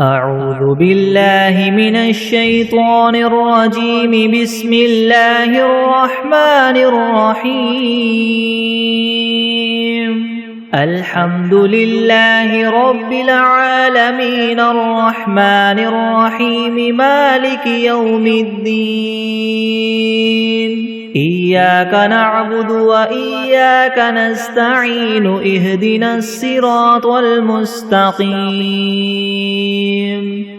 أعوذ بالله من الشيطان الرجيم. بسم الله الرحمن الرحيم. الحمد لله رب العالمين الرحمن الرحيم مالك يوم الدين. إياك نعبد وإياك نستعين. اهدنا الصراط المستقيم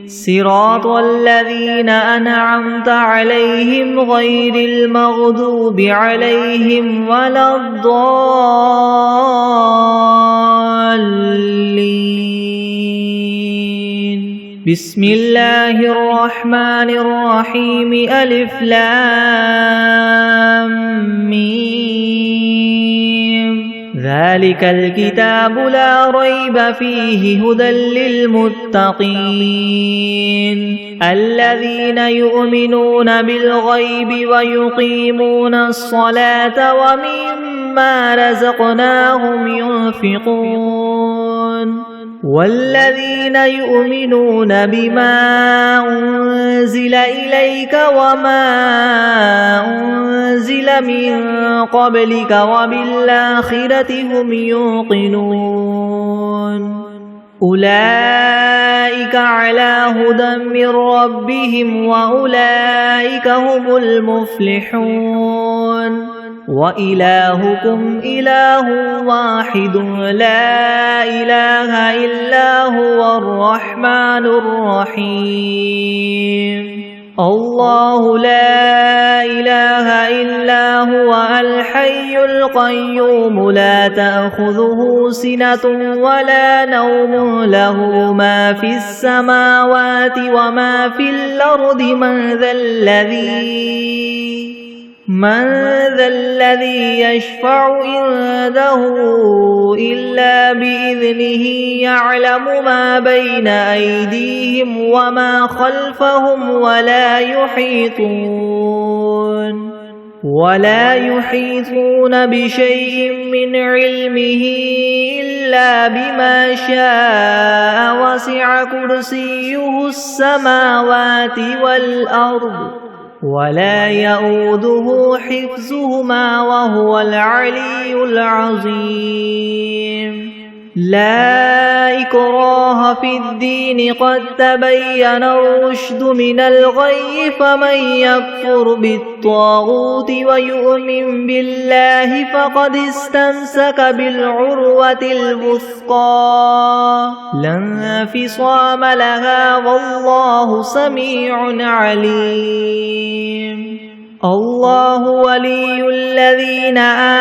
صراط الذين أنعمت عليهم غير المغضوب عليهم ولا الضالين. بسم الله الرحمن الرحيم. ألف لام ميم. ذلك الكتاب لا ريب فيه هدى للمتقين الذين يؤمنون بالغيب ويقيمون الصلاة ومما رزقناهم ينفقون والذين يؤمنون بما أنزل إليك وما أنزل من قبلك وبالآخرة هم يوقنون أولئك على هدى من ربهم وأولئك هم المفلحون. وإلهكم إله واحد لا إله إلا هو الرحمن الرحيم. الله لا إله إلا هو الحي القيوم لا تأخذه سنة ولا نوم له ما في السماوات وما في الأرض. من ذا الذي يشفع عنده إلا بإذنه. يعلم ما بين أيديهم وما خلفهم ولا يحيطون بشيء من علمه إلا بما شاء. وسع كرسيه السماوات والأرض ولا يؤوده حفظهما وهو العلي العظيم. لا إكراه في الدين قد تبين الرشد من الغي. فمن يكفر بالطاغوت ويؤمن بالله فقد استمسك بالعروة الوثقى لا انفصام لها والله سميع عليم. الله ولي الذين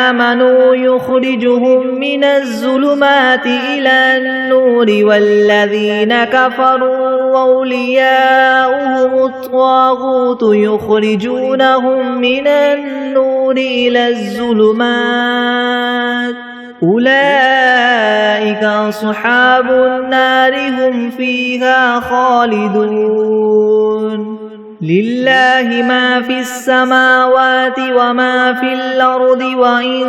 آمنوا يخرجهم من الظلمات إلى النور والذين كفروا أولياؤهم الطاغوت يخرجونهم من النور إلى الظلمات. أولئك أصحاب النار هم فيها خالدون. لله ما في السماوات وما في الأرض. وإن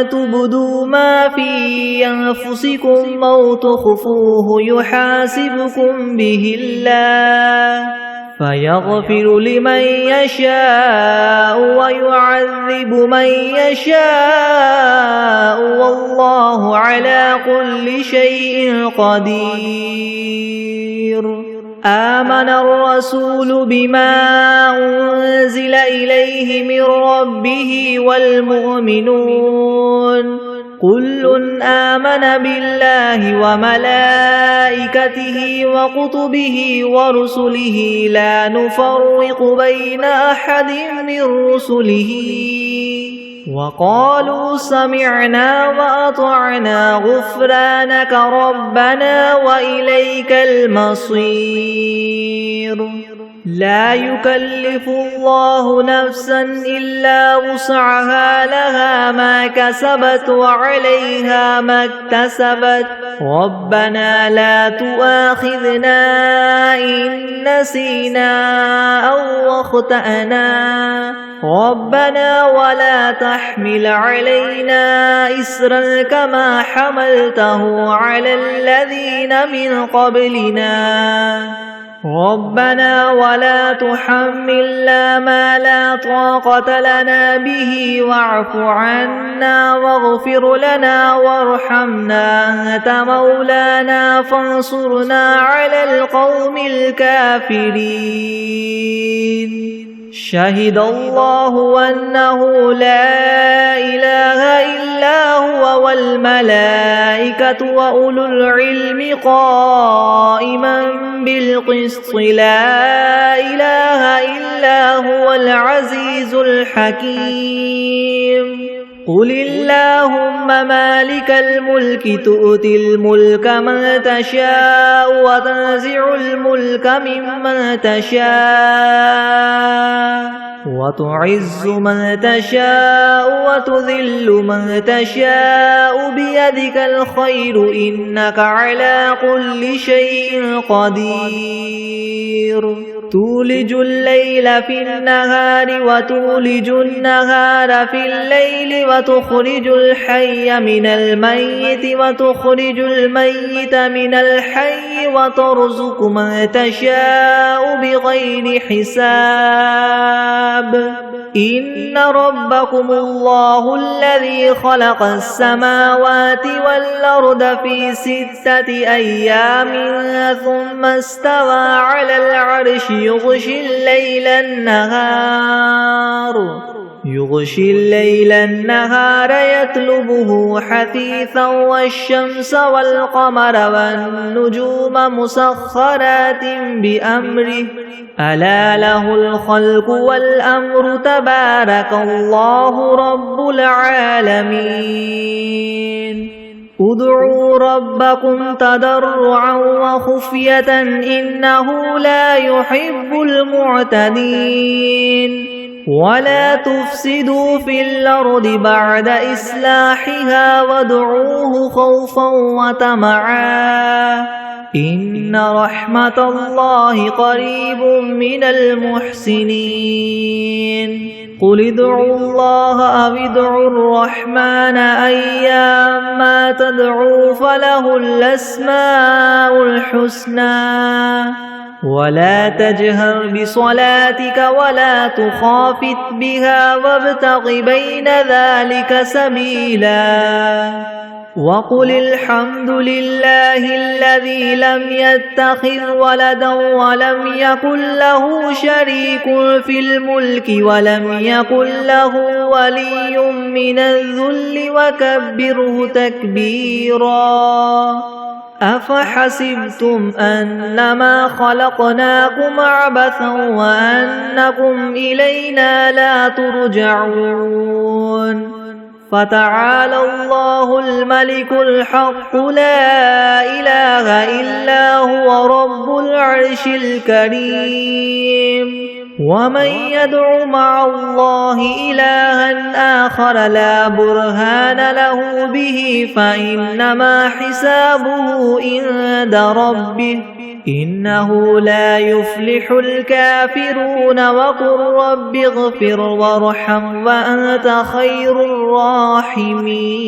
تبدوا ما في أنفسكم أو تخفوه يحاسبكم به الله فيغفر لمن يشاء ويعذب من يشاء والله على كل شيء قدير. آمن الرسول بما أنزل إليه من ربه والمؤمنون كل آمن بالله وملائكته وكتبه ورسله لا نفرق بين أحد من رسله وقالوا سمعنا وأطعنا غفرانك ربنا وإليك المصير. لا يكلف الله نفسا إلا وسعها لها ما كسبت وعليها ما اكتسبت. ربنا لا تؤاخذنا إن نسينا أو أخطأنا ربنا ولا تحمل علينا إسرا كما حملته على الذين من قبلنا ربنا ولا تحملنا ما لا طاقة لنا به واعف عنا واغفر لنا وارحمنا أنت مولانا فانصرنا على القوم الكافرين شهد الله أنه لا إله إلا هو والملائكة وأولو العلم قائما بالقسط لا إله إلا هو العزيز الحكيم قل اللهم مالك الملك تؤتي الملك من تشاء وتنزع الملك ممن تشاء وتعز من تشاء وتذل من تشاء بيدك الخير إنك على كل شيء قدير تولج الليل في النهار وتولج النهار في الليل وتخرج الحي من الميت وتخرج الميت من الحي وترزق من تشاء بغير حساب إن ربكم الله الذي خلق السماوات والأرض في 6 أيام ثم استوى على العرش يغشي الليل النهار يطلبه حثيثا والشمس والقمر والنجوم مسخرات بأمره ألا له الخلق والأمر تبارك الله رب العالمين ادعوا ربكم تضرعا وخفية إنه لا يحب المعتدين ولا تفسدوا في الأرض بعد إصلاحها وادعوه خوفا وطمعا إن رحمة الله قريب من المحسنين قل ادعوا الله أو ادعوا الرحمن أيما تدعوا فله الأسماء الحسنى ولا تجهر بصلاتك ولا تخافت بها وابتغ بين ذلك سبيلا وقل الحمد لله الذي لم يتخذ ولدا ولم يكن له شريك في الملك ولم يكن له ولي من الذل وكبره تكبيرا أفحسبتم أنما خلقناكم عبثا وأنكم إلينا لا ترجعون فتعالى الله الملك الحق لا إله إلا هو رب العرش الكريم ومن يدع مع الله إلها آخر لا برهان له به فإنما حسابه عند ربه إنه لا يفلح الكافرون وقل رب اغفر وارحم وأنت خير الراحمين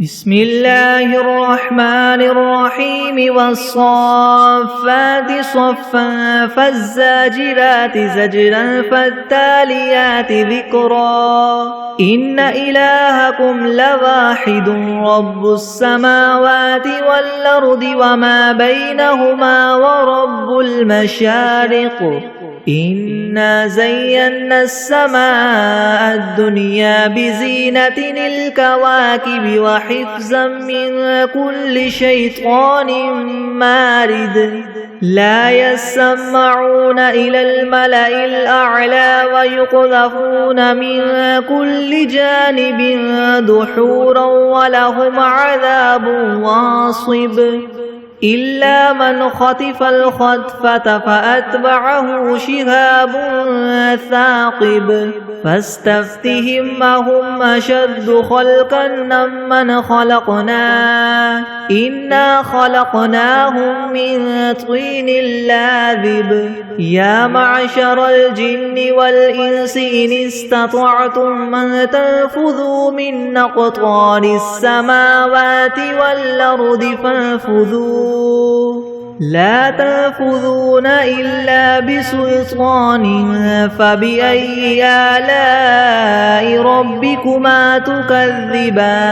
بسم الله الرحمن الرحيم والصافات صفا فالزاجرات زجرا فالتاليات ذكرا إن إلهكم لواحد رب السماوات والأرض وما بينهما ورب المشارق إنا زينا السماء الدنيا بزينة الكواكب وحفظا من كل شيطان مارد لا يسمعون إلى الملأ الأعلى ويقذفون من كل جانب دحورا ولهم عذاب واصب إلا من خطف الخطفة فأتبعه شهاب ثاقب فاستفتهم أهم أشد خلقا ممن خلقنا إنا خلقناهم من طين لاذب يا معشر الجن والإنس إن استطعتم من تنفذوا من أقطار السماوات والأرض فانفذوا لا تنفذون إلا بسلطان فبأي آلاء ربكما تكذبان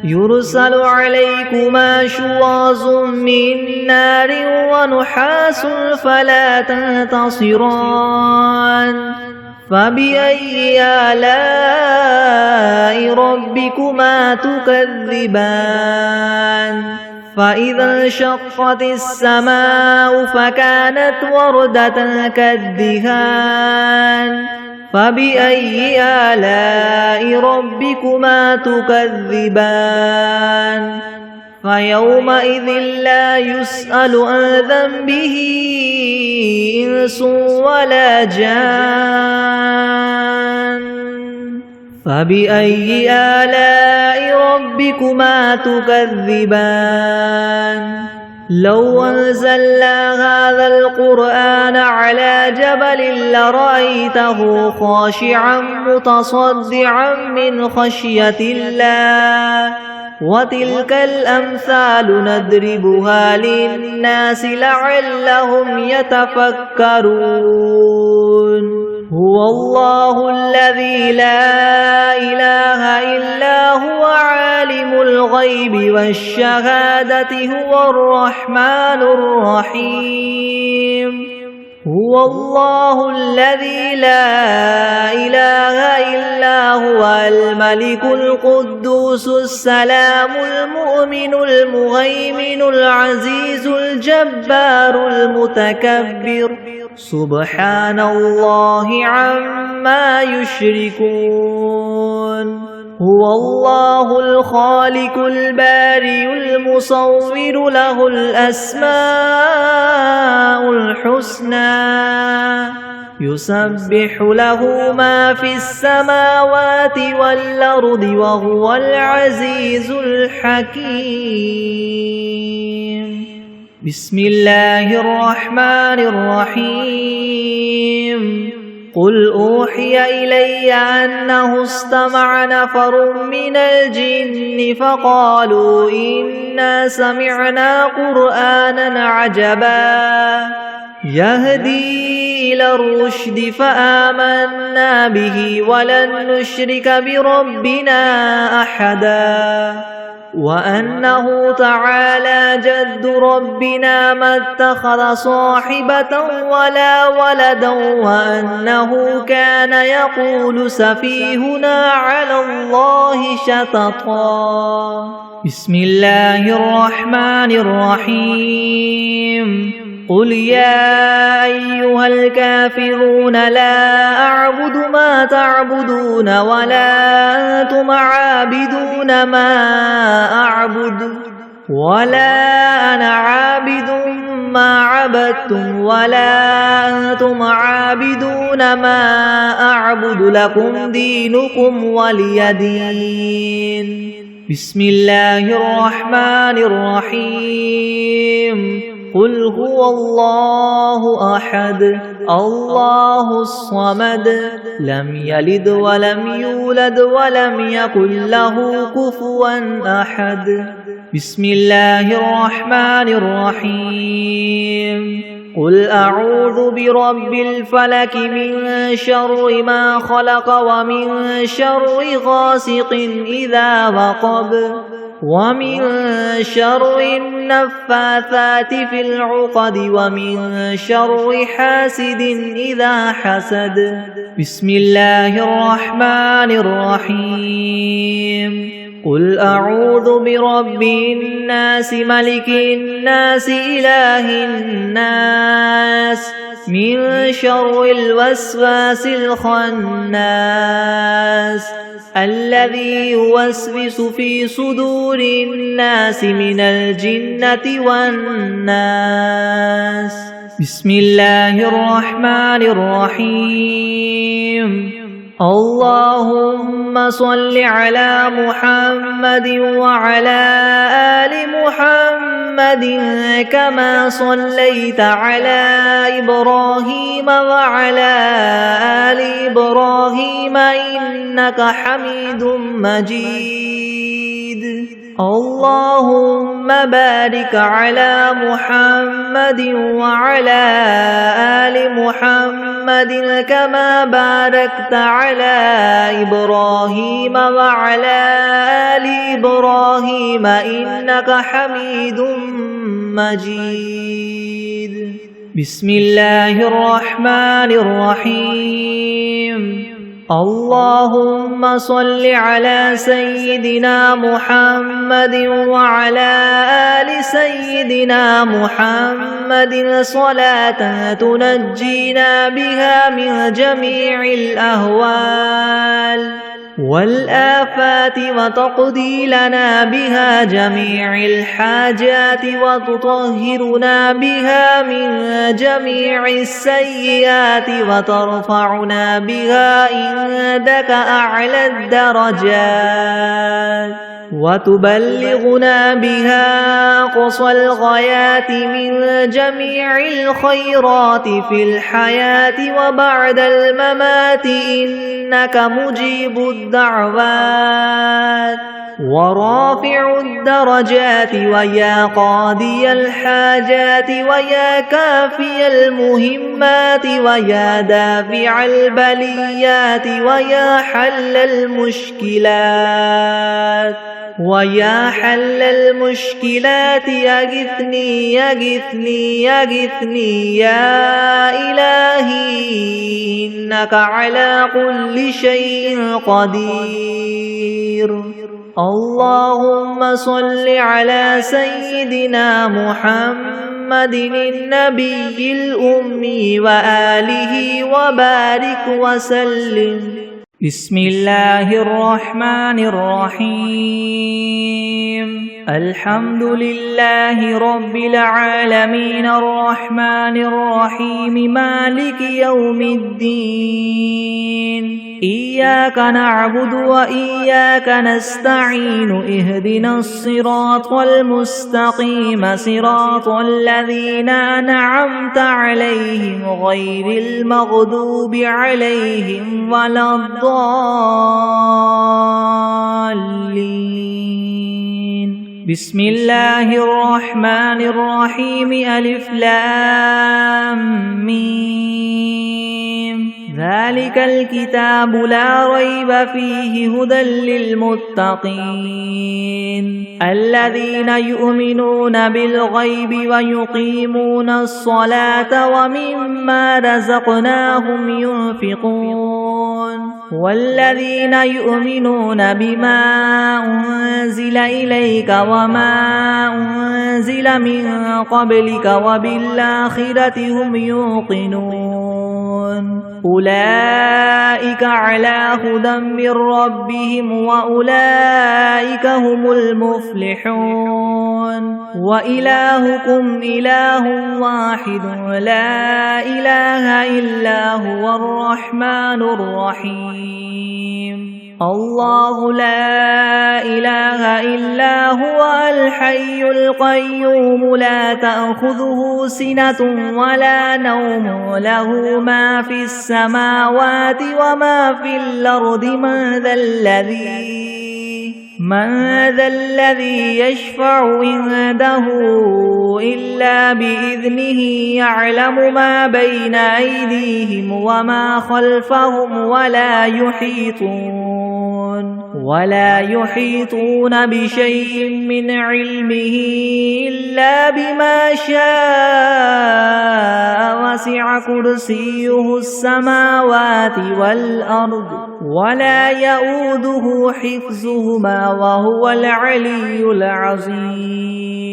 يرسل عليكما شواظ من نار ونحاس فلا تنتصران فبأي آلاء ربكما تكذبان فإذا انشقت السماء فكانت وردة كالدهان فبأي آلاء ربكما تكذبان فيومئذ لا يسأل عن ذنبه إنس ولا جان فبأي آلاء ربكما تكذبان لو أنزلنا هذا القرآن على جبل لرأيته خاشعا متصدعا من خشية الله وتلك الأمثال نضربها للناس لعلهم يتفكرون هو الله الذي لا إله إلا هو عالم الغيب والشهادة هو الرحمن الرحيم هو الله الذي لا إله إلا هو الملك القدوس السلام المؤمن المهيمن العزيز الجبار المتكبر سبحان الله عما يشركون هو الله الخالق البارئ المصور له الأسماء الحسنى يسبح له ما في السماوات والأرض وهو العزيز الحكيم بسم الله الرحمن الرحيم قل أوحي إلي أنه استمع نفر من الجن فقالوا إنا سمعنا قرآنا عجبا يهدي إلى الرشد فآمنا به ولن نشرك بربنا أحدا وأنه تعالى جد ربنا ما اتخذ صاحبة ولا ولدا وأنه كان يقول سفيهنا على الله شططا بسم الله الرحمن الرحيم قل يا أيها الكافرون لا أعبد ما تعبدون ولا أنتم عابدون ما أعبد ولا أنا عابد ما عبدتم ولا أنتم عابدون ما أعبد لكم دينكم ولي دين بسم الله الرحمن الرحيم قل هو الله أحد الله الصمد لم يلد ولم يولد ولم يكن له كفوا أحد بسم الله الرحمن الرحيم قل أعوذ برب الفلك من شر ما خلق ومن شر غاسق إذا وقب ومن شر النفاثات في العقد ومن شر حاسد إذا حسد بسم الله الرحمن الرحيم قل أعوذ برب الناس ملك الناس إله الناس من شر الوسواس الخناس الذي يوسوس في صدور الناس من الجنة والناس بسم الله الرحمن الرحيم اللهم صل على محمد وعلى آل محمد كما صليت على إبراهيم وعلى آل إبراهيم إنك حميد مجيد اللهم بارك على محمد وعلى آل محمد كما باركت على إبراهيم وعلى آل إبراهيم إنك حميد مجيد. بسم الله الرحمن الرحيم. اللهم صل على سيدنا محمد وعلى آل سيدنا محمد صلاة تنجينا بها من جميع الأهوال والآفات وتقضي لنا بها جميع الحاجات وتطهرنا بها من جميع السيئات وترفعنا بها عندك أعلى الدرجات وتبلغنا بها أقصى الغايات من جميع الخيرات في الحياة وبعد الممات إنك مجيب الدعوات ورافع الدرجات ويا قاضي الحاجات ويا كافي المهمات ويا دافع البليات ويا حل المشكلات ويا حل المشكلات يغثني يغثني يغثني يا إلهي إنك على كل شيء قدير. اللهم صل على سيدنا محمد النبي الأمي وآله وبارك وسلم. بسم الله الرحمن الرحيم. الحمد لله رب العالمين الرحمن الرحيم مالك يوم الدين. إياك نعبد وإياك نستعين اهدنا الصراط المستقيم صراط الذين أنعمت عليهم غير المغضوب عليهم ولا الضالين. بسم الله الرحمن الرحيم. ألف لام ميم. ذلك الكتاب لا ريب فيه هدى للمتقين الذين يؤمنون بالغيب ويقيمون الصلاة ومما رزقناهم ينفقون والذين يؤمنون بما أنزل إليك وما أنزل من قبلك وبالآخرة هم يوقنون أولئك على هدى من ربهم وأولئك هم المفلحون. وإلهكم إله واحد لا إله إلا هو الرحمن الرحيم. الله لا إله إلا هو الحي القيوم لا تأخذه سنة ولا نوم له ما في السماوات وما في الأرض من ذا الذي يشفع عنده إلا بإذنه يعلم ما بين أيديهم وما خلفهم ولا يحيطون بشيء من علمه إلا بما شاء وسع كرسيه السماوات والأرض ولا يؤوده حفظهما وهو العلي العظيم.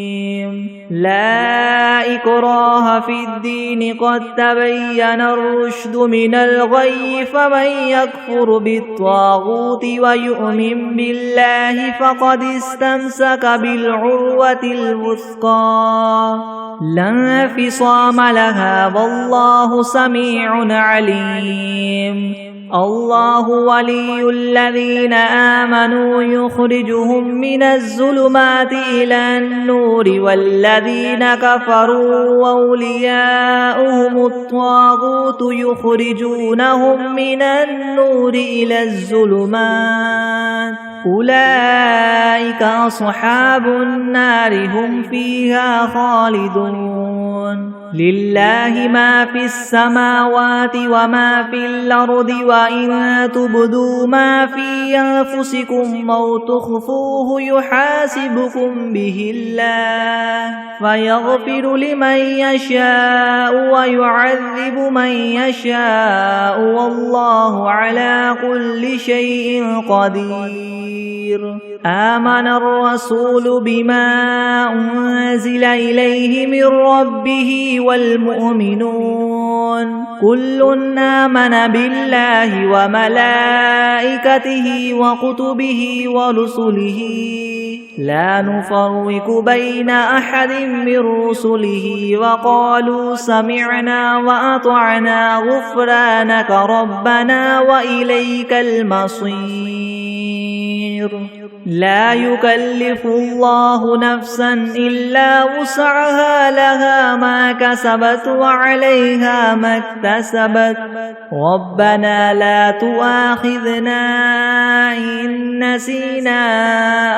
لا إكراه في الدين قد تبين الرشد من الغي فمن يكفر بالطاغوت ويؤمن بالله فقد استمسك بالعروة الوثقى لا انفصام لها والله سميع عليم. الله ولي الذين آمنوا يخرجهم من الظلمات إلى النور والذين كفروا أولياؤهم الطاغوت يخرجونهم من النور إلى الظلمات أولئك أصحاب النار هم فيها خالدون لله ما في السماوات وما في الأرض وإن تبدوا ما في أنفسكم أو تخفوه يحاسبكم به الله فيغفر لمن يشاء ويعذب من يشاء والله على كل شيء قدير آمن الرسول بما أنزل إليه من ربه والمؤمنون كل آمن بالله وملائكته وكتبه ورسله لا نفرق بين أحد من رسله وقالوا سمعنا وأطعنا غفرانك ربنا وإليك المصير لا يكلف الله نفسا إلا وسعها لها ما كسبت وعليها ما اكتسبت ربنا لا تؤاخذنا إن نسينا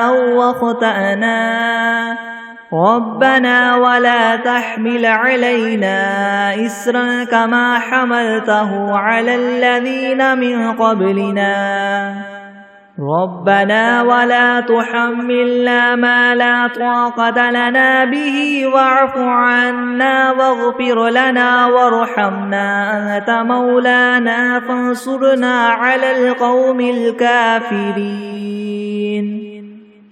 أو أخطأنا ربنا ولا تحمل علينا إسرا كما حملته على الذين من قبلنا ربنا ولا تحملنا ما لا طاقة لنا به واعف عنا واغفر لنا وارحمنا أنت مولانا فانصرنا على القوم الكافرين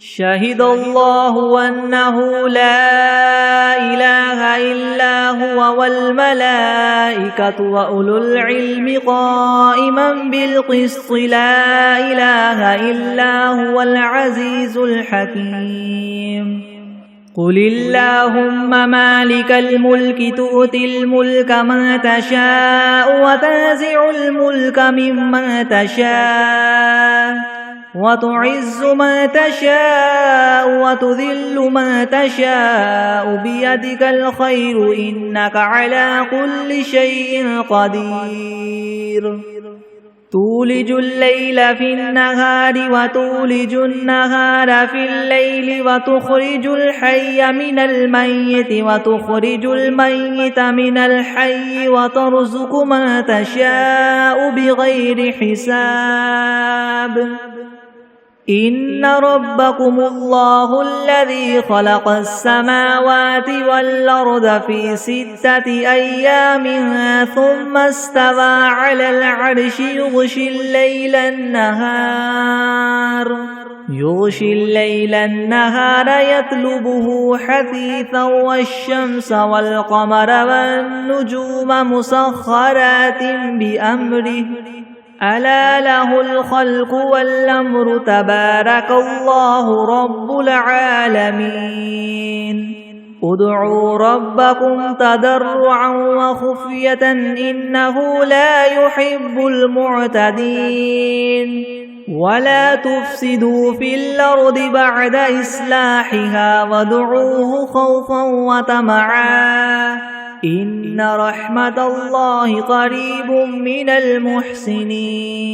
شهد الله أنه لا إله إلا هو والملائكة وأولو العلم قائما بالقسط لا إله إلا هو العزيز الحكيم قل اللهم مالك الملك تؤتي الملك من تشاء وتنزع الملك ممن تشاء وتعز من تشاء وتذل من تشاء بيدك الخير إنك على كل شيء قدير تولج الليل في النهار وتولج النهار في الليل وتخرج الحي من الميت وتخرج الميت من الحي وترزق من تشاء بغير حساب إن ربكم الله الذي خلق السماوات والأرض في 6 أيام ثم استوى على العرش يغشي الليل النهار يطلبه حثيثا والشمس والقمر والنجوم مسخرات بأمره ألا له الخلق والأمر تبارك الله رب العالمين ادعوا ربكم تضرعا وخفية إنه لا يحب المعتدين ولا تفسدوا في الأرض بعد إصلاحها وادعوه خوفا وطمعا إن رحمة الله قريب من المحسنين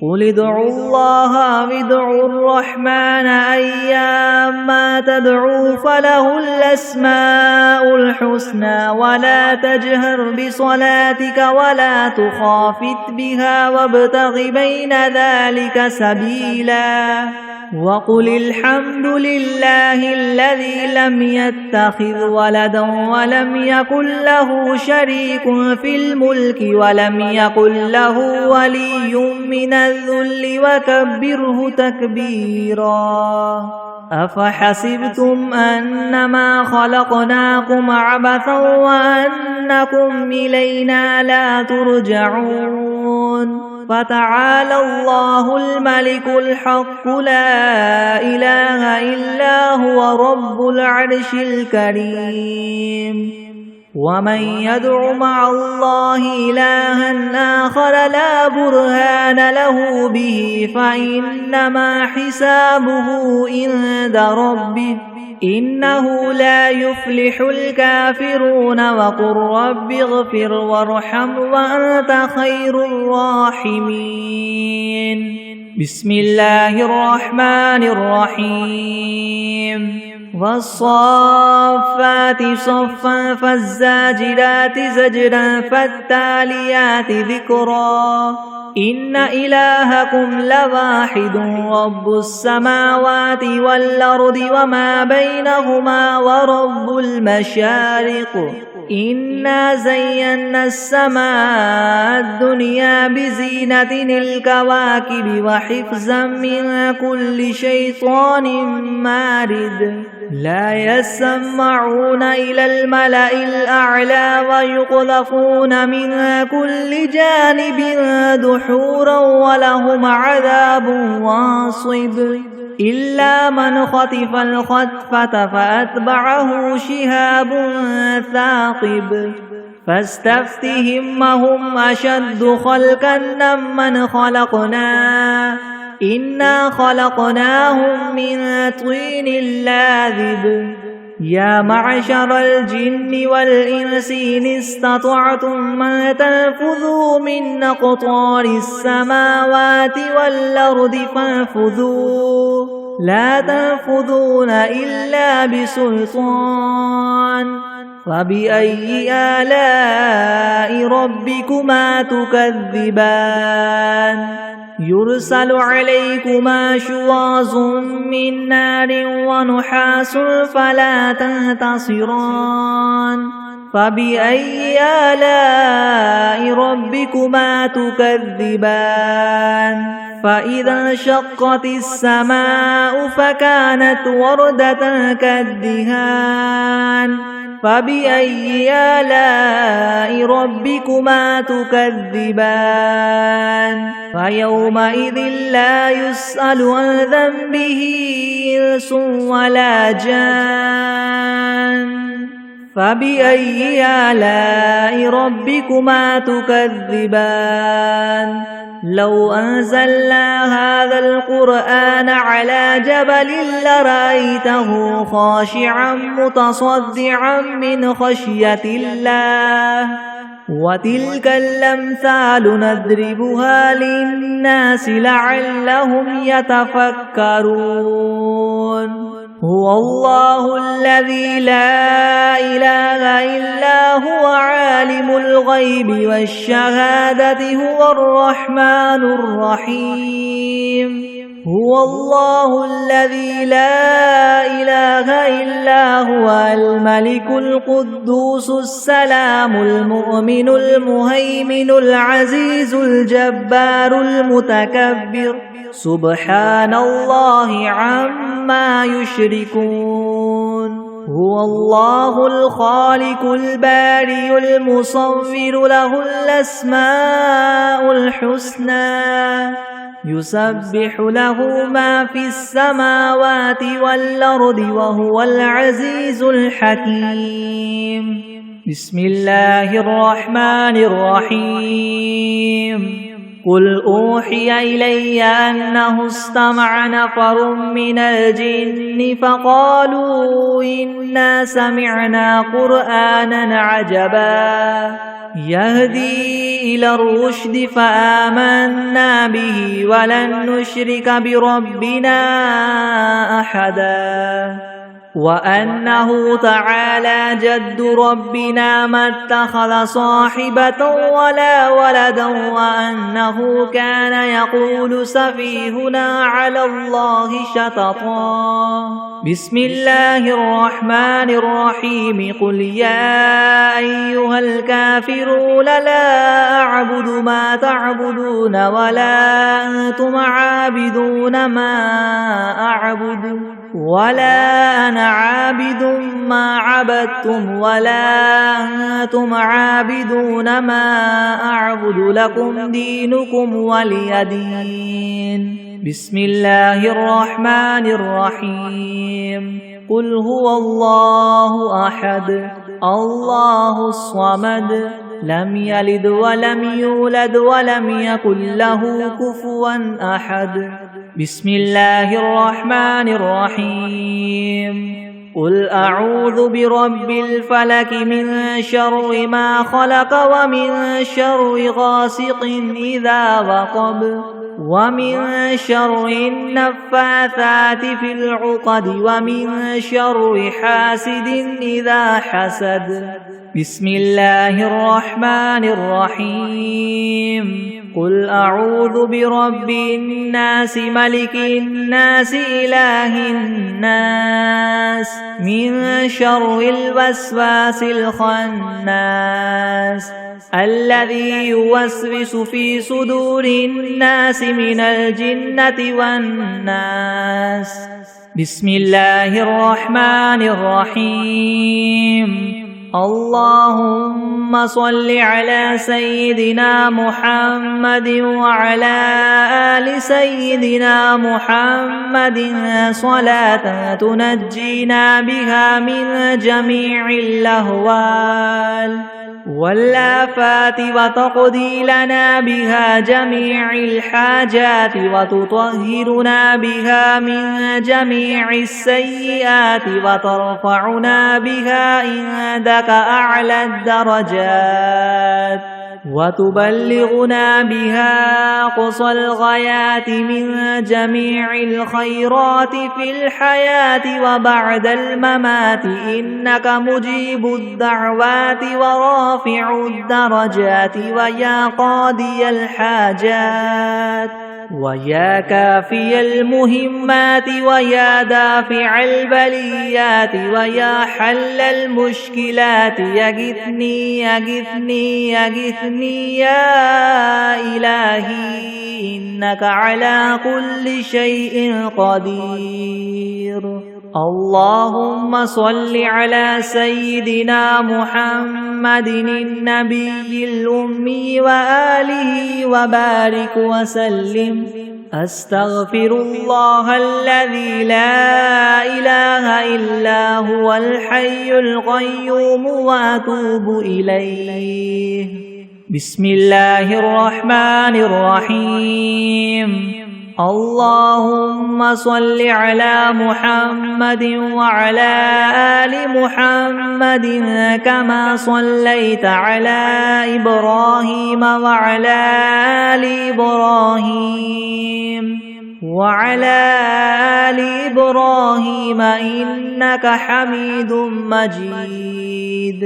قل ادعوا الله وادعوا الرحمن أيما تدعوا فله الأسماء الحسنى ولا تجهر بصلاتك ولا تخافت بها وابتغ بين ذلك سبيلا وقل الحمد لله الذي لم يتخذ ولدا ولم يكن له شريك في الملك ولم يكن له ولي من الذل وكبره تكبيرا أفحسبتم أنما خلقناكم عبثا وأنكم إلينا لا ترجعون فتعالى الله الملك الحق لا إله إلا هو رب العرش الكريم ومن يدع مع الله إلها آخر لا برهان له به فإنما حسابه عند ربه إنه لا يفلح الكافرون وقل رب اغفر وارحم وأنت خير الراحمين بسم الله الرحمن الرحيم والصافات صفا فالزاجرات زجرا فالتاليات ذكرا إن إلهكم لواحد رب السماوات والأرض وما بينهما ورب المشارق إنا زينا السماء الدنيا بزينة الكواكب وحفظا من كل شيطان مارد لا يسمعون إلى الملأ الأعلى ويقذفون من كل جانب دحورا ولهم عذاب واصب إلا من خطف الخطفة فأتبعه شهاب ثاقب فاستفتهم أهم أشد خلقا ممن خلقنا إنا خلقناهم من طين لاذب يا معشر الجن والإنس إن استطعتم أن تنفذوا من أقطار السماوات والأرض فانفذوا لا تنفذون إلا بسلطان فبأي آلاء ربكما تكذبان يرسل عليكما شواظ من نار ونحاس فلا تنتصران فبأي آلاء ربكما تكذبان فإذا انشقت السماء فكانت وردة كالدهان فبأي آلاء ربكما تكذبان فيومئذ لا يسأل عن ذنبه إنس ولا جان فبأي آلاء ربكما تكذبان لو أنزلنا هذا القرآن على جبل لرأيته خاشعا متصدعا من خشية الله وتلك الأمثال نضربها للناس لعلهم يتفكرون هو الله الذي لا إله إلا هو عالم الغيب والشهادة هو الرحمن الرحيم هو الله الذي لا إله إلا هو الملك القدوس السلام المؤمن المهيمن العزيز الجبار المتكبر سبحان الله عما يشركون هو الله الخالق البارئ المصور له الأسماء الحسنى يسبح له ما في السماوات والأرض وهو العزيز الحكيم بسم الله الرحمن الرحيم قل أوحي إلي أنه استمع نفر من الجن فقالوا إنا سمعنا قرآنا عجبا يهدي إلى الرشد فآمنا به ولن نشرك بربنا أحدا وأنه تعالى جد ربنا ما اتخذ صاحبة ولا ولدا وأنه كان يقول سفيهنا على الله شططا بسم الله الرحمن الرحيم قل يا أيها الكافرون لا أعبد ما تعبدون ولا أنتم عابدون ما أعبد ولا أنا عابد ما عبدتم ولا أنتم عابدون ما أعبد لكم دينكم ولي دين بسم الله الرحمن الرحيم قل هو الله أحد الله الصمد لم يلد ولم يولد ولم يكن له كفوا أحد بسم الله الرحمن الرحيم قل أعوذ برب الفلك من شر ما خلق ومن شر غاسق إذا وقب ومن شر النفاثات في العقد ومن شر حاسد إذا حسد. بسم الله الرحمن الرحيم. قل أعوذ برب الناس ملك الناس إله الناس من شر الوسواس الخناس الذي يوسوس في صدور الناس من الجنة والناس. بسم الله الرحمن الرحيم. اللهم صل على سيدنا محمد وعلى آل سيدنا محمد صلاة تنجينا بها من جميع الأهوال والآفات وتقضي لنا بها جميع الحاجات وتطهرنا بها من جميع السيئات وترفعنا بها عندك أعلى الدرجات وتبلغنا بها أقصى الغايات من جميع الخيرات في الحياة وبعد الممات إنك مجيب الدعوات ورافع الدرجات ويا قاضي الحاجات ويا كافي المهمات ويا دافع البليات ويا حل المشكلات يغثني يغثني يغثني يا إلهي إنك على كل شيء قدير. اللهم صل على سيدنا محمد النبي الأمي وآله وبارك وسلم. أستغفر الله الذي لا إله إلا هو الحي القيوم وأتوب إليه. بسم الله الرحمن الرحيم. اللهم صل على محمد وعلى آل محمد كما صليت على إبراهيم وعلى آل إبراهيم إنك حميد مجيد.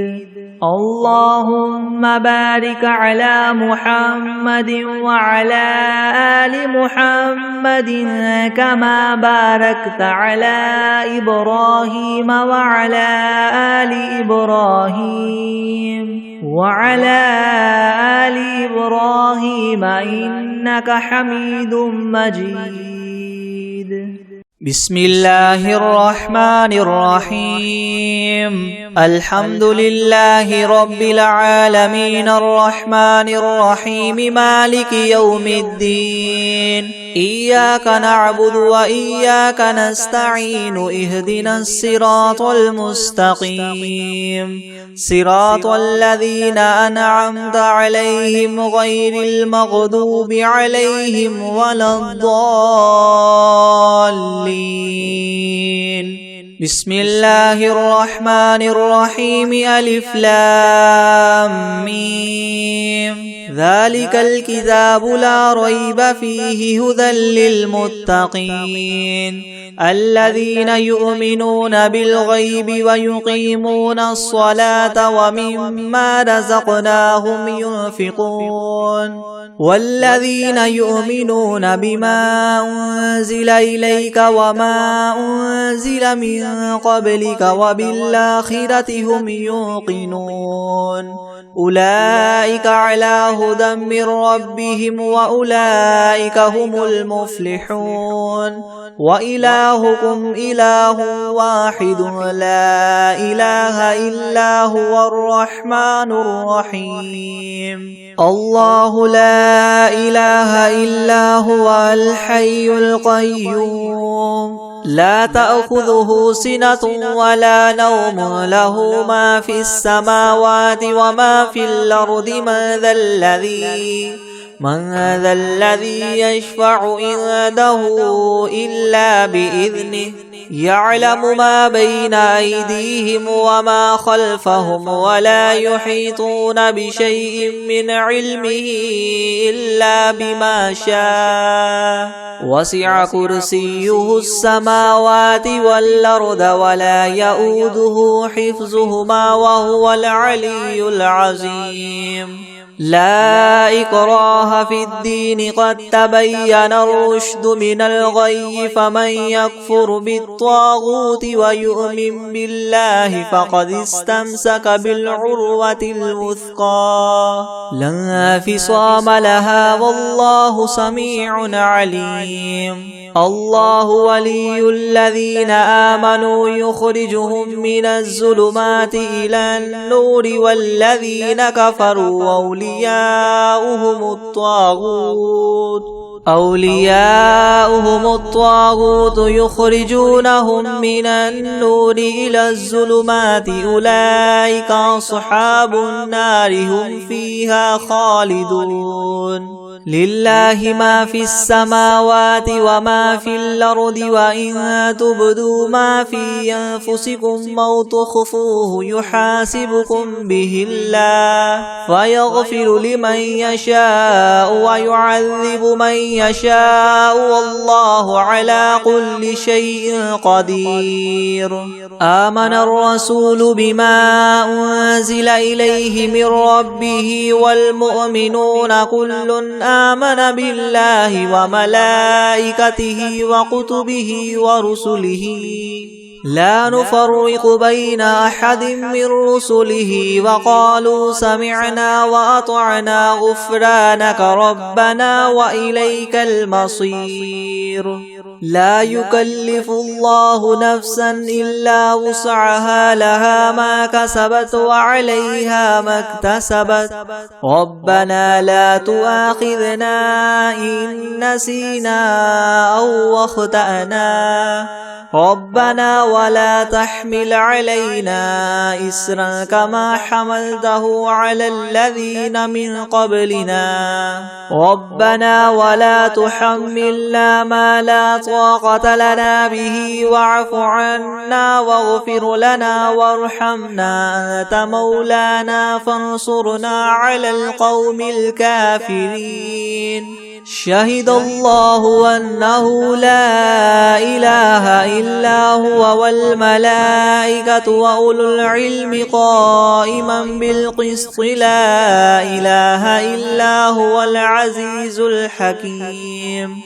اللهم بارك على محمد وعلى آل محمد كما باركت على إبراهيم وعلى آل إبراهيم إنك حميد مجيد. بسم الله الرحمن الرحيم. الحمد لله رب العالمين الرحمن الرحيم مالك يوم الدين. إياك نعبد وإياك نستعين اهدنا الصراط المستقيم صراط الذين أنعمت عليهم غير المغضوب عليهم ولا الضالين. بسم الله الرحمن الرحيم. ألف لام ميم. ذلك الكتاب لا ريب فيه هدى للمتقين الذين يؤمنون بالغيب ويقيمون الصلاة ومما رزقناهم ينفقون والذين يؤمنون بما أنزل إليك وما أنزل من قبلك وبالآخرة هم يوقنون أولئك على هدى من ربهم وأولئك هم المفلحون. وإلهكم إله واحد لا إله إلا هو الرحمن الرحيم. الله لا إله إلا هو الحي القيوم لا تأخذه سنة ولا نوم له ما في السماوات وما في الأرض من ذا الذي يشفع عنده إلا بإذنه يعلم ما بين أيديهم وما خلفهم ولا يحيطون بشيء من علمه إلا بما شاء وسع كرسيه السماوات والأرض ولا يؤوده حفظهما وهو العلي العظيم لا إكراه في الدين قد تبين الرشد من الغي فمن يكفر بالطاغوت ويؤمن بالله فقد استمسك بالعروة الوثقى لا انفصام لها والله سميع عليم الله ولي الذين آمنوا يخرجهم من الظلمات إلى النور والذين كفروا أولياؤهم الطاغوت يخرجونهم من النور إلى الظلمات أولئك أصحاب النار هم فيها خالدون لله ما في السماوات وما في الأرض وإن تبدوا ما في أنفسكم أو تخفوه يحاسبكم به الله فيغفر لمن يشاء ويعذب من يشاء والله على كل شيء قدير آمن الرسول بما أنزل إليه من ربه والمؤمنون كل آمن بالله وملائكته وكتبه ورسله لا نفرق بين أحد من رسله وقالوا سمعنا وأطعنا غفرانك ربنا وإليك المصير لا يكلف الله نفسا إلا وسعها لها ما كسبت وعليها ما اكتسبت ربنا لا تؤاخذنا إن نسينا أو أخطأنا ربنا ولا تحمل علينا إسرا كما حملته على الذين من قبلنا ربنا ولا تحملنا ما لا طاقة لنا به واعف عنا واغفر لنا وارحمنا أنت مولانا فانصرنا على القوم الكافرين شهد الله أنه لا إله إلا هو والملائكة وأولو العلم قائما بالقسط لا إله إلا هو العزيز الحكيم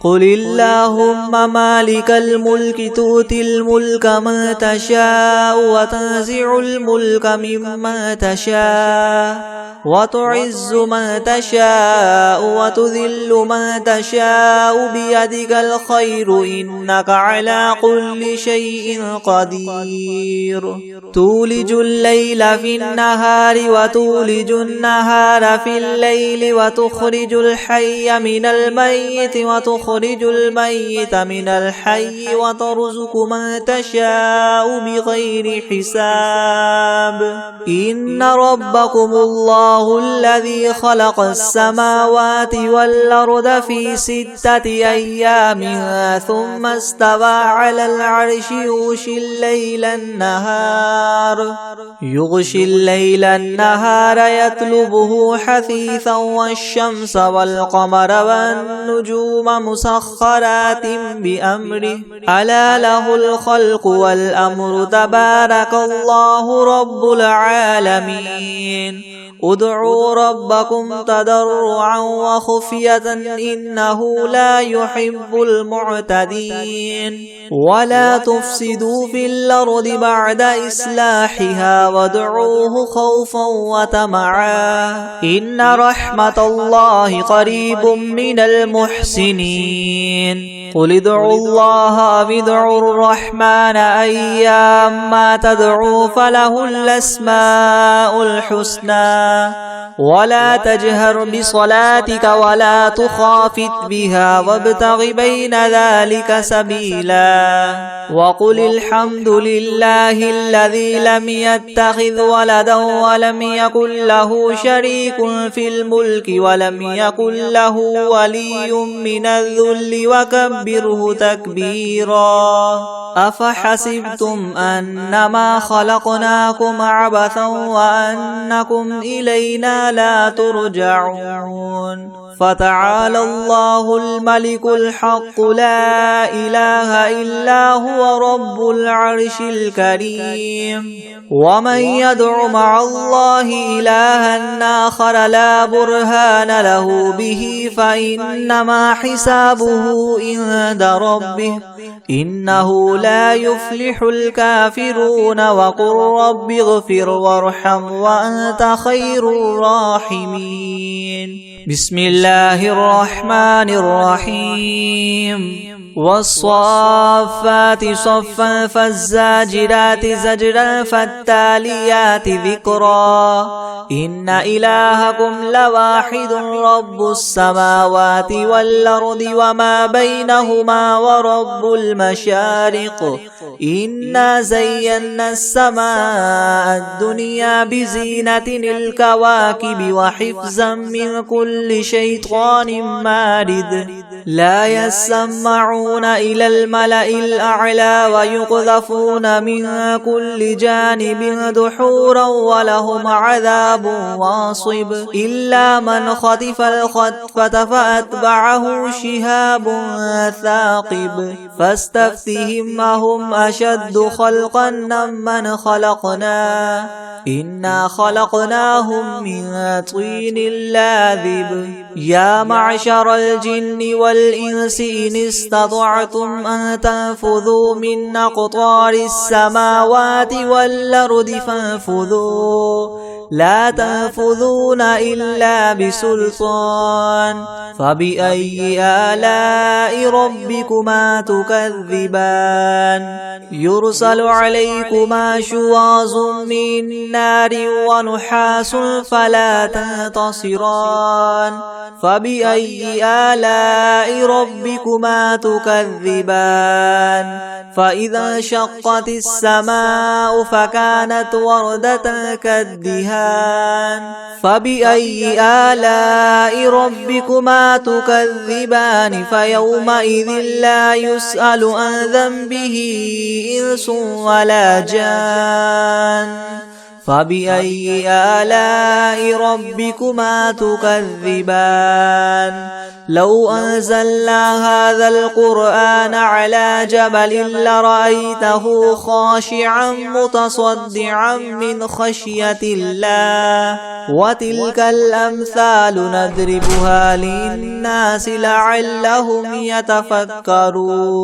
قل اللهم مالك الملك تؤتي الملك من تشاء وتنزع الملك ممن تشاء وتعز من تشاء وتذل من تشاء بيدك الخير إنك على كل شيء قدير تولج الليل في النهار وتولج النهار في الليل وتخرج الحي من الميت وتخرج الميت من الحي وترزق من تشاء بغير حساب إن ربكم الله الذي خلق السماوات والأرض في 6 أيام ثم استوى على العرش يغشي الليل النهار يطلبه حثيثا والشمس والقمر والنجوم مسخرات بأمره ألا له الخلق والأمر تبارك الله رب العالمين ادعوا ربكم تضرعا وخفية إنه لا يحب المعتدين ولا تفسدوا في الأرض بعد إصلاحها وادعوه خوفا وطمعا إن رحمة الله قريب من المحسنين قل ادعوا الله أو ادعوا الرحمن أيما تدعوا فله الأسماء الحسنى ولا تجهر بصلاتك ولا تخافت بها وابتغ بين ذلك سبيلا وقل الحمد لله الذي لم يتخذ ولدا ولم يكن له شريك في الملك ولم يكن له ولي من الذل وكبره تكبيرا أفحسبتم أنما خلقناكم عبثا وأنكم إلينا لا ترجعون فتعالى الله الملك الحق لا إله إلا هو رب العرش الكريم ومن يدع مع الله إلها آخر لا برهان له به فإنما حسابه عند ربه إنه لا يفلح الكافرون وقل رب اغفر وارحم وأنت خير الراحمين بسم الله الرحمن الرحيم والصافات صفا فالزاجرات زجرا فالتاليات ذكرا إن إلهكم لواحد رب السماوات والأرض وما بينهما ورب المشارق إنا زينا السماء الدنيا بزينة الكواكب وحفظا من كل شيطان مارد لا يسمعون إلى الملأ الأعلى ويقذفون من كل جانب دحورا ولهم عذاب واصب إلا من خطف الخطفة فأتبعه شهاب ثاقب فاستفتهم أهم أشد خلقا من خلقنا إنا خلقناهم من طين لاذب يا معشر الجن والإنس إن استطعتم أن تنفذوا من أقطار السماوات والأرض فانفذوا لا تنفذون إلا بسلطان فبأي آلاء ربكما تكذبان يرسل عليكما شواظ من نار ونحاس فلا تنتصران فبأي آلاء ربكما تكذبان فإذا انشقت السماء فكانت وردة كالدهان فبأي آلاء ربكما تكذبان فيومئذ لا يسأل عن ذنبه إنس ولا جان فبأي آلاء ربكما تكذبان لو أنزلنا هذا القرآن على جبل لرأيته خاشعا متصدعا من خشية الله وتلك الأمثال نضربها للناس لعلهم يتفكرون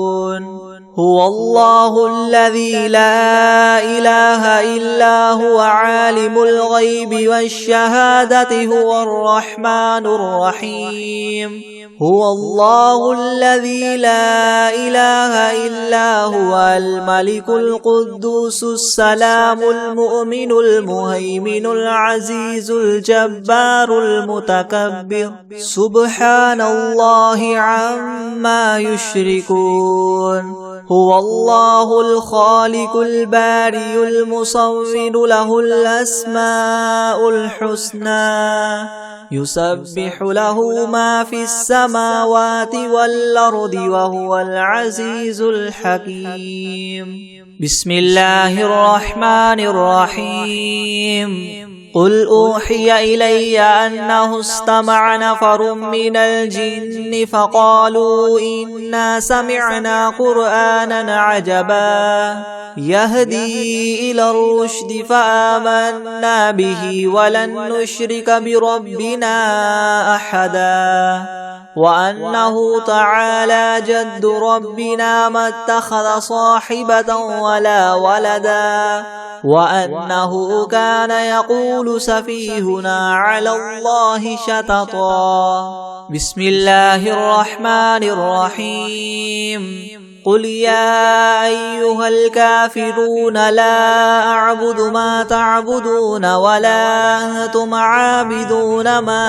هو الله الذي لا إله إلا هو عالم الغيب والشهادة هو الرحمن الرحيم هو الله الذي لا إله إلا هو الملك القدوس السلام المؤمن المهيمن العزيز الجبار المتكبر سبحان الله عما يشركون هو الله الخالق البارئ المصور له الأسماء الحسنى يسبح له ما في السماوات والأرض وهو العزيز الحكيم بسم الله الرحمن الرحيم قل أوحي إلي أنه استمع نفر من الجن فقالوا إنا سمعنا قرآنا عجبا يهدي إلى الرشد فآمنا به ولن نشرك بربنا أحدا وأنه تعالى جد ربنا ما اتخذ صاحبة ولا ولدا وأنه كان يقول سفيهنا على الله شططا بسم الله الرحمن الرحيم قل يا أيها الكافرون لا أعبد ما تعبدون ولا أنتم عابدون ما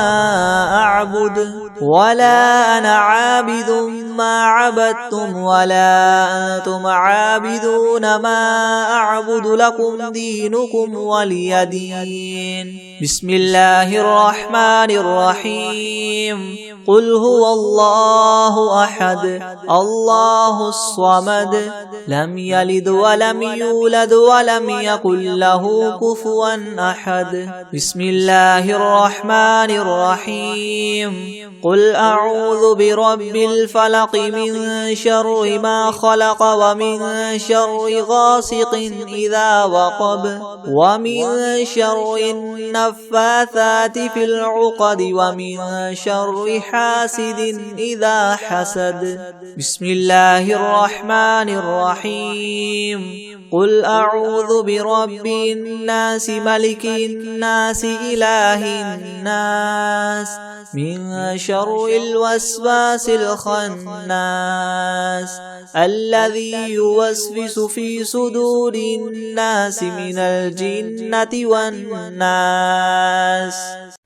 أعبد ولا أنا عابد ما عبدتم ولا أنتم عابدون ما أعبد لكم دينكم ولي دين. بسم الله الرحمن الرحيم. قل هو الله أحد الله الصمد لم يلد ولم يولد ولم يكن له كفوا أحد. بسم الله الرحمن الرحيم. قل أعوذ برب الفلق من شر ما خلق ومن شر غاسق إذا وقب ومن شر النفاثات في العقد ومن شر حاسد إذا حسد. بسم الله الرحمن الرحيم. قل أعوذ برب الناس ملك الناس إله الناس من شر الوسواس الخناس الذي يوسوس في صدور الناس من الجنة والناس.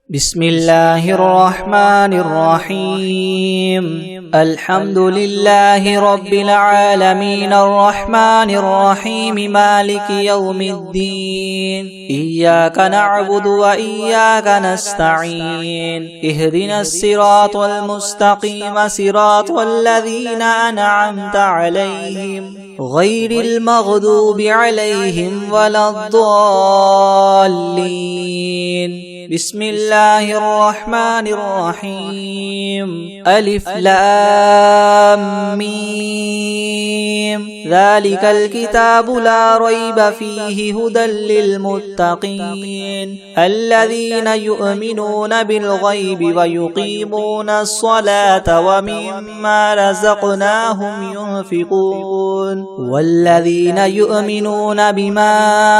بسم الله الرحمن الرحيم. الحمد لله رب العالمين الرحمن الرحيم مالك يوم الدين. إياك نعبد وإياك نستعين. اهدنا الصراط المستقيم صراط الذين أنعمت عليهم غير المغضوب عليهم ولا الضالين. بسم الله الرحمن الرحيم. ألف لام ميم. ذلك الكتاب لا ريب فيه هدى للمتقين الذين يؤمنون بالغيب ويقيمون الصلاة ومما رزقناهم ينفقون والذين يؤمنون بما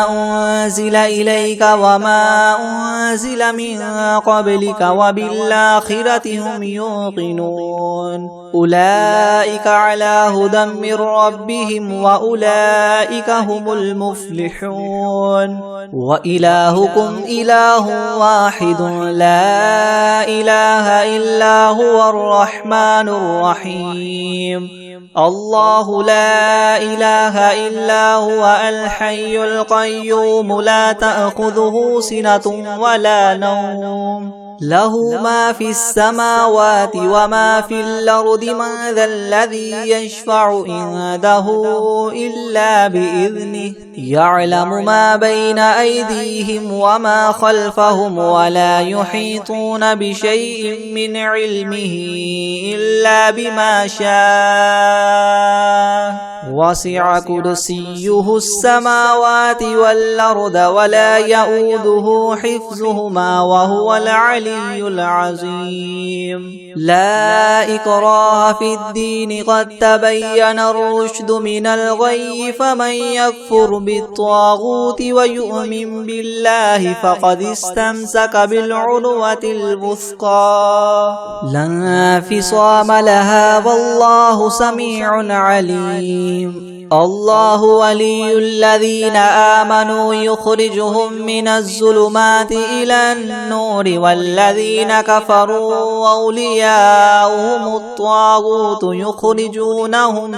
أنزل إليك وما أنزل من قبلك وبالآخرة هم يوقنون أولئك على هدى من ربهم وأولئك هم المفلحون. وإلهكم إله واحد لا إله إلا هو الرحمن الرحيم. الله لا إله إلا هو الحي القيوم لا تأخذه سنة ولا نوم له ما في السماوات وما في الأرض من ذا الذي يشفع عنده إلا بإذنه يعلم ما بين أيديهم وما خلفهم ولا يحيطون بشيء من علمه إلا بما شاء وسع كرسيه السماوات والأرض ولا يؤوده حفظهما وهو العلي العظيم. لا إكراه في الدين قد تبين الرشد من الغي فمن يكفر بالطاغوت ويؤمن بالله فقد استمسك بالعروة الوثقى لا انفصام لها والله سميع عليم. الله ولي الذين آمنوا يخرجهم من الظلمات إلى النور والذين كفروا أولياؤهم الطاغوت يخرجونهم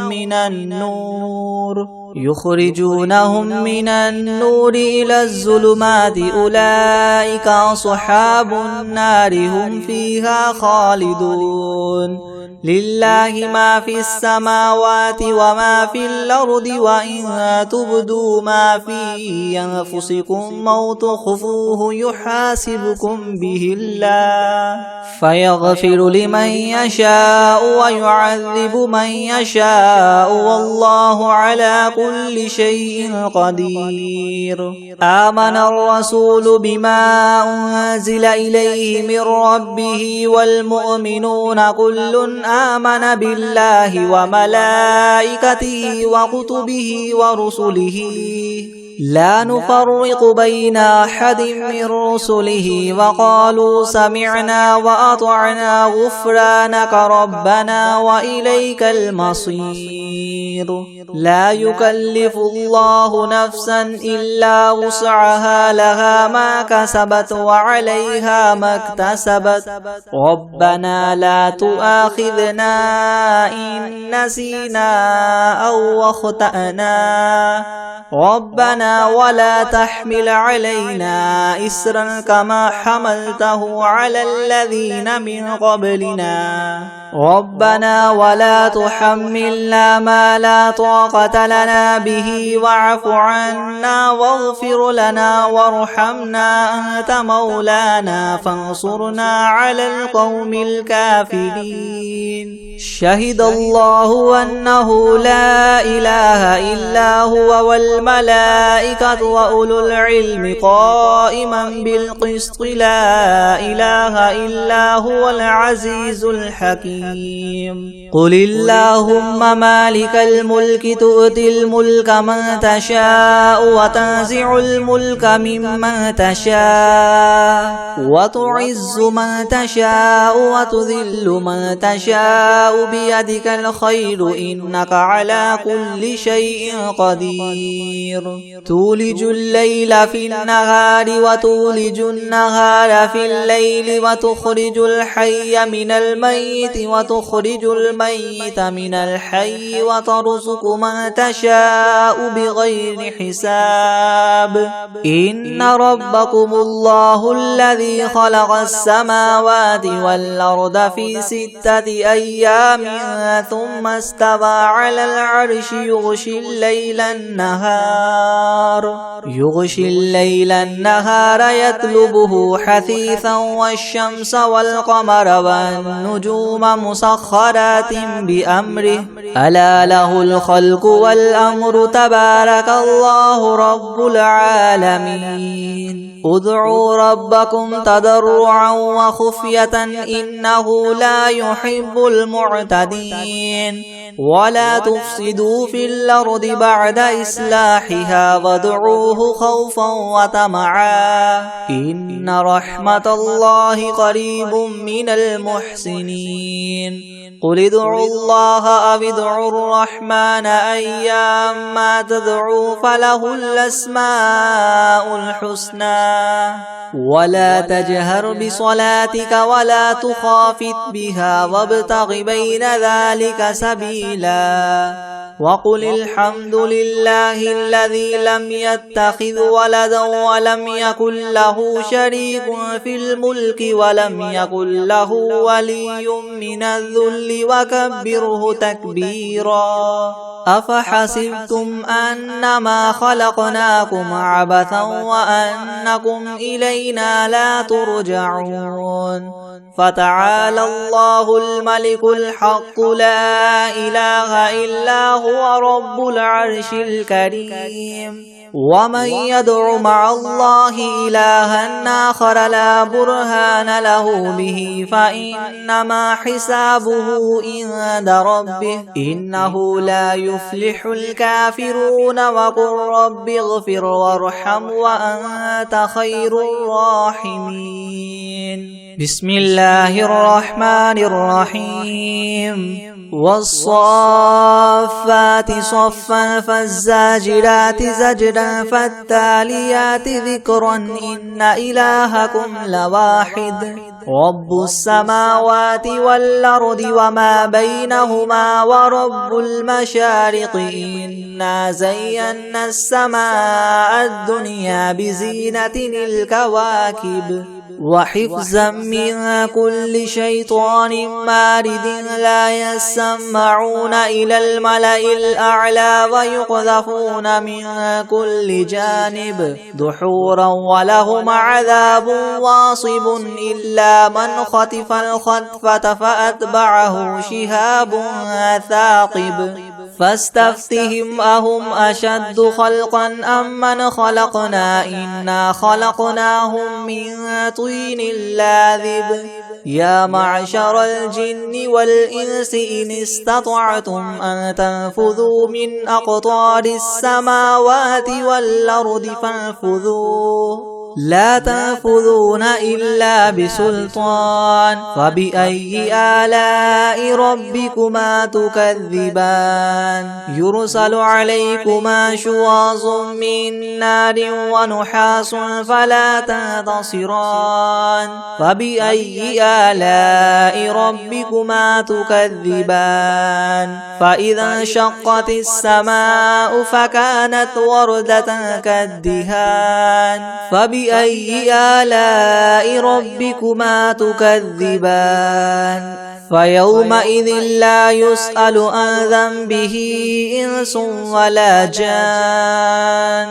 من النور إلى الظلمات أولئك أصحاب النار هم فيها خالدون. لله ما في السماوات وما في الأرض وإن تبدوا ما في أنفسكم أو تخفوه يحاسبكم به الله فيغفر لمن يشاء ويعذب من يشاء والله على كل شيء قدير. آمن الرسول بما أنزل إليه من ربه والمؤمنون كل آمن بالله وملائكته وكتبه ورسله لا نفرق بين أحد من رسله وقالوا سمعنا وأطعنا غفرانك ربنا وإليك المصير. لا يكلف الله نفسا إلا وسعها لها ما كسبت وعليها ما اكتسبت ربنا لا تؤاخذنا إن نسينا أو أخطأنا ربنا ولا تحمل علينا إسرا كما حملته على الذين من قبلنا ربنا ولا تحملنا ما لا طاقة لنا به واعف عنا واغفر لنا وارحمنا أنت مولانا فانصرنا على القوم الكافرين. شهد الله أنه لا إله إلا هو والملائكة وأولو العلم قائما بالقسط لا إله إلا هو العزيز الحكيم. قل اللهم مالك الملك تؤتي الملك من تشاء وتنزع الملك ممن تشاء وتعز من تشاء وتذل من تشاء بيدك الخير إنك على كل شيء قدير. تولج الليل في النهار وتولج النهار في الليل وتخرج الحي من الميت وتخرج الميت من الحي وترزق من تشاء بغير حساب. إن ربكم الله الذي خلق السماوات والأرض في 6 أيام ثم استوى على العرش يغشي الليل النهار يطلبه حثيثا والشمس والقمر والنجوم مسخرات بأمره ألا له الخلق والأمر تبارك الله رب العالمين. ادعوا ربكم تضرعا وخفية إنه لا يحب المعتدين. ولا تفسدوا في الأرض بعد إصلاحها وادعوه خوفا وطمعا إن رحمة الله قريب من المحسنين. قل ادعوا الله أو ادعوا الرحمن أيما تدعوا فله الأسماء الحسنى. ولا تجهر بصلاتك ولا تخافت بها وابتغ بين ذلك سبيلا. وقل الحمد لله الذي لم يتخذ ولدا ولم يكن له شريك في الملك ولم يكن له ولي من الذل وكبره تكبيرا. أفحسبتم أنما خلقناكم عبثا وأنكم إلينا لا ترجعون. فتعالى الله الملك الحق لا إله إلا هو رب العرش الكريم. ومن يدع مع الله إلها آخر لا برهان له به فإنما حسابه عند ربه إنه لا يفلح الكافرون. وقل رب اغفر وارحم وأنت خير الراحمين. بسم الله الرحمن الرحيم. والصافات صفا فالزاجرات زجرا فالتاليات ذكرا إن إلهكم لواحد رب السماوات والأرض وما بينهما ورب المشارق. إنا زينا السماء الدنيا بزينة الكواكب وحفظا من كل شيطان مارد. لا يسمعون إلى الملأ الأعلى ويقذفون من كل جانب دحورا ولهم عذاب واصب إلا من خطف الخطفة فأتبعه شهاب ثاقب. فاستفتهم أهم أشد خلقا أم من خلقنا إنا خلقناهم من طين لاذب. يا معشر الجن والإنس إن استطعتم أن تنفذوا من أقطار السماوات والأرض فانفذوا لا تنفذون إلا بسلطان فبأي آلاء ربكما تكذبان يرسل عليكما شواظ من نار ونحاس فلا تنتصران فبأي آلاء ربكما تكذبان فإذا انشقت السماء فكانت وردة كالدهان فبأي آلاء ربكما تكذبان فيومئذ لا يسأل عن ذنبه إنس ولا جان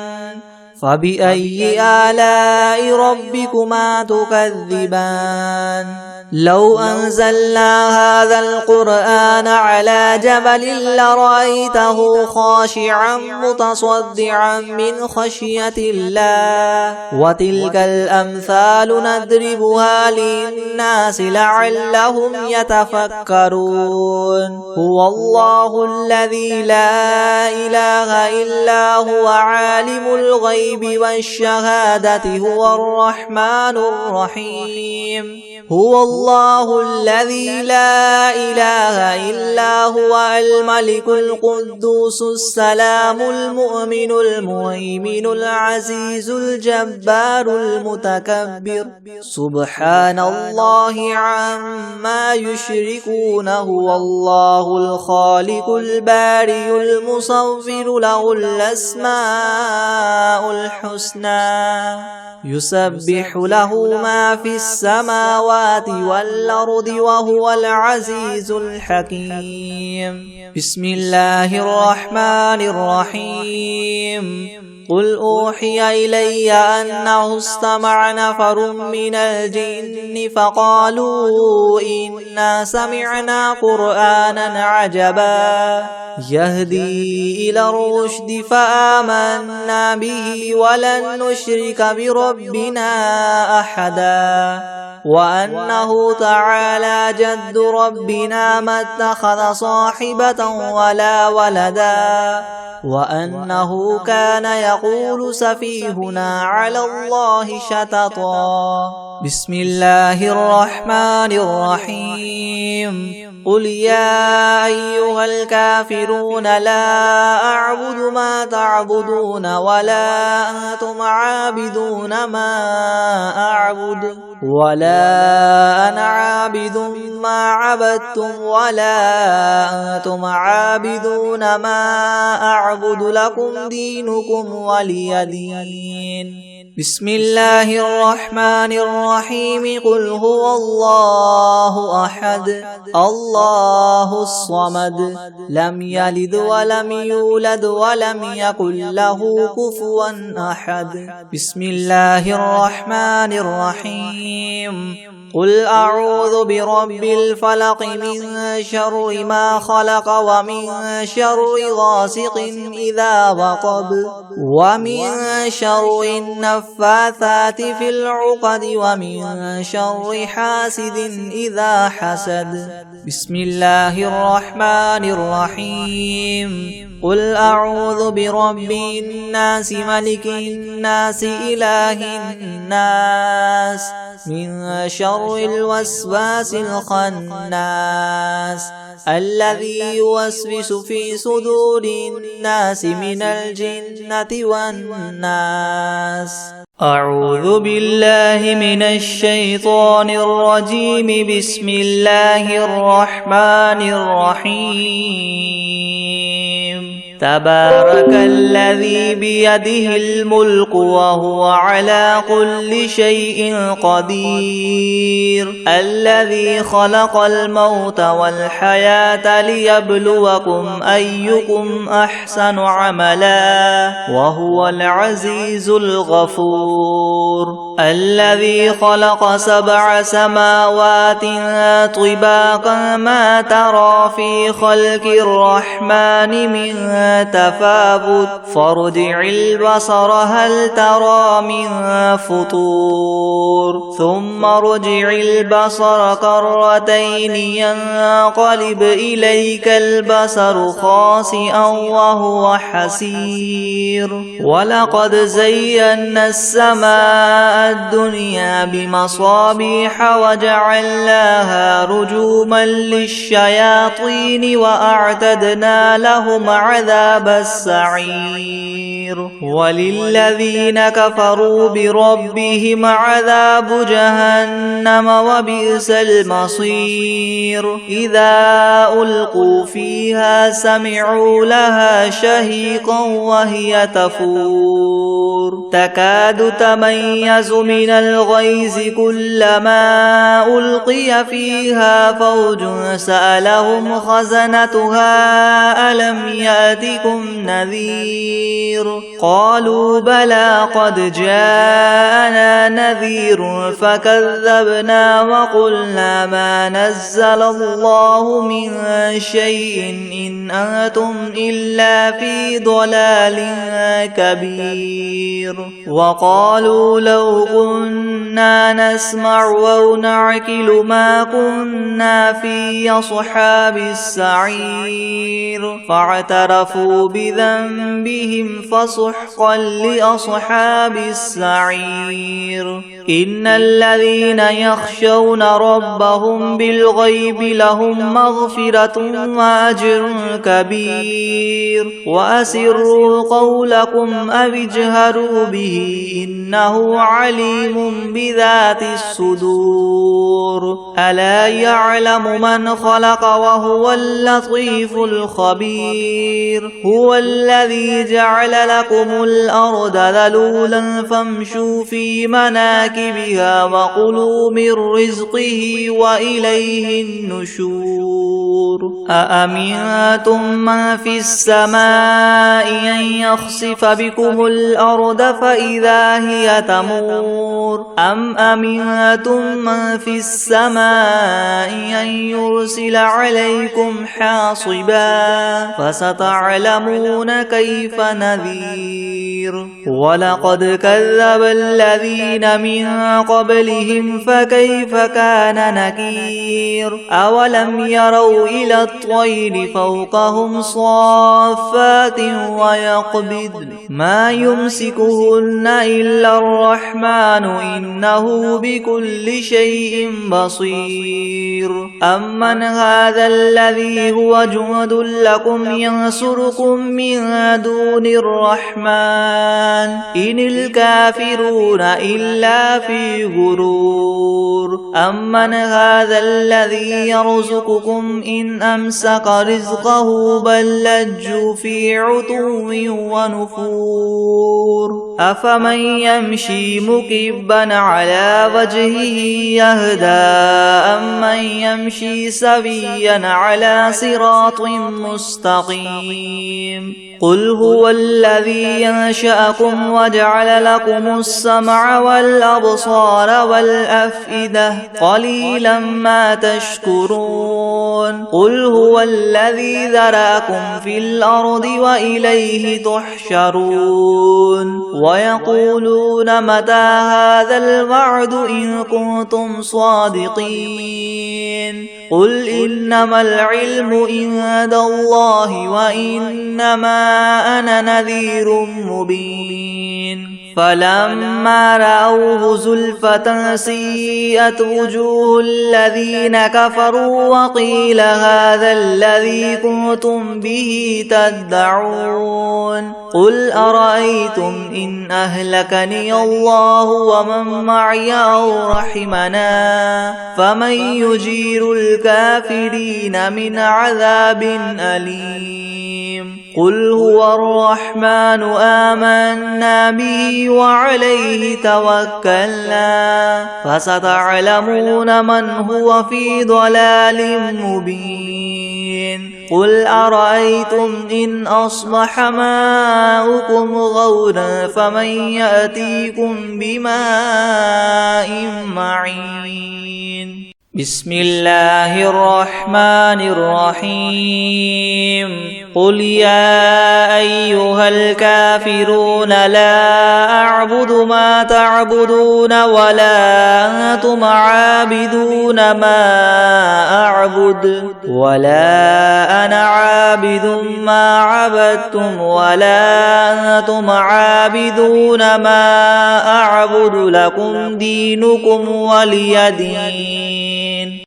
فبأي آلاء ربكما تكذبان لو أنزلنا هذا القرآن على جبل لرأيته خاشعا متصدعا من خشية الله وتلك الأمثال نضربها للناس لعلهم يتفكرون هو الله الذي لا إله إلا هو عالم الغيب والشهادة هو الرحمن الرحيم هو الله الذي لا إله إلا هو الملك القدوس السلام المؤمن المهيمن العزيز الجبار المتكبر سبحان الله عما يشركون هو الله الخالق البارئ المصور له الأسماء الحسنى يسبح له ما في السماوات والأرض وهو العزيز الحكيم بسم الله الرحمن الرحيم قل أوحي إلي أنه استمع نفر من الجن فقالوا إنا سمعنا قرآنا عجبا يهدي إلى الرشد فآمنا به ولن نشرك بربنا أحدا وأنه تعالى جد ربنا ما اتخذ صاحبة ولا ولدا وأنه كان يقول سفيهنا على الله شططا بسم الله الرحمن الرحيم قل يا أيها الكافرون لا أعبد ما تعبدون ولا أنتم عابدون ما أعبد ولا أنا عابد ما عبدتم ولا أنتم عابدون ما أعبد لكم دينكم ولي دين بسم الله الرحمن الرحيم قل هو الله أحد الله الصمد لم يلد ولم يولد ولم يكن له كفوا أحد بسم الله الرحمن الرحيم قل أعوذ برب الفلق من شر ما خلق ومن شر غاسق إذا وقب ومن شر النفاثات في العقد ومن شر حاسد إذا حسد بسم الله الرحمن الرحيم قل أعوذ برب الناس ملك الناس إله الناس من شر الوسواس الخناس الذي يوسوس في صدور الناس من الجنة والناس أعوذ بالله من الشيطان الرجيم بسم الله الرحمن الرحيم تبارك الذي بيده الملك وهو على كل شيء قدير الذي خلق الموت والحياة ليبلوكم أيكم أحسن عملا وهو العزيز الغفور الذي خلق 7 سماوات طباقا ما ترى في خلق الرحمن من تفاوت فارجع البصر هل ترى من فطور ثم ارجع البصر كرتين ينقلب إليك البصر خاسئا وهو حسير ولقد زينا السماء الدنيا بمصابيح وجعلناها رجوما للشياطين وأعتدنا لهم عذاب السعير وللذين كفروا بربهم عذاب جهنم وبئس المصير إذا ألقوا فيها سمعوا لها شهيقا وهي تفور تكاد تميز من الغيظ كلما ألقي فيها فوج سألهم خزنتها ألم يأتكم نذير قالوا بلى قد جاءنا نذير فكذبنا وقلنا ما نزل الله من شيء إن أنتم إلا في ضلال كبير وقالوا لو كنا نسمع أو نعقل ما كنا في أصحاب السعير فاعترفوا بذنبهم فسحقا لأصحاب السعير إن الذين يخشون ربهم بالغيب لهم مغفرة وأجر كبير وأسروا قولكم أو اجهروا به إنه عليم بذات الصدور ألا يعلم من خلق وهو اللطيف الخبير هو الذي جعل لكم الأرض ذلولا فامشوا في مناكبها وكلوا من رزقه وإليه النشور أأمنتم من في السماء أن يخسف بكم الأرض فإذا هي تمور أم أمنتم من في السماء أن يرسل عليكم حاصبا فستعلمون كيف نذير ولقد كذب الذين من قبلهم فكيف كان نكير أولم يروا إلى الطير فوقهم صافات ويقبض ما يمسكهن إلا الرحمن إنه بكل شيء بصير أمن هذا الذي هو جند لكم ينصركم من دون الرحمن إن الكافرون إلا في غرور أمن هذا الذي يرزقكم إن أمسك رزقه بل لجوا في عتو ونفور أفمن يمشي مكبا على وجهه يهدى أمن يمشي سويا على صراط مستقيم قل هو الذي ينشأكم وجعل لكم السمع والأبصار والأفئدة قليلا ما تشكرون قل هو الذي ذرأكم في الأرض وإليه تحشرون ويقولون متى هذا الوعد إن كنتم صادقين قل إنما العلم عند الله وإنما أنا نذير مبين فلما رأوه زلفة سيئت وجوه الذين كفروا وقيل هذا الذي كنتم به تدعون قل أرأيتم إن أهلكني الله ومن معي أو رحمنا فمن يجير الكافرين من عذاب أليم قل هو الرحمن آمنا به وعليه توكلنا فستعلمون من هو في ضلال مبين قل أرأيتم إن أصبح ماؤكم غورا فمن يأتيكم بماء معين بسم الله الرحمن الرحيم قل يا أيها الكافرون لا أعبد ما تعبدون ولا أنتم عابدون ما أعبد ولا أنا عابد ما عبدتم ولا أنتم عابدون ما أعبد لكم دينكم ولي دين.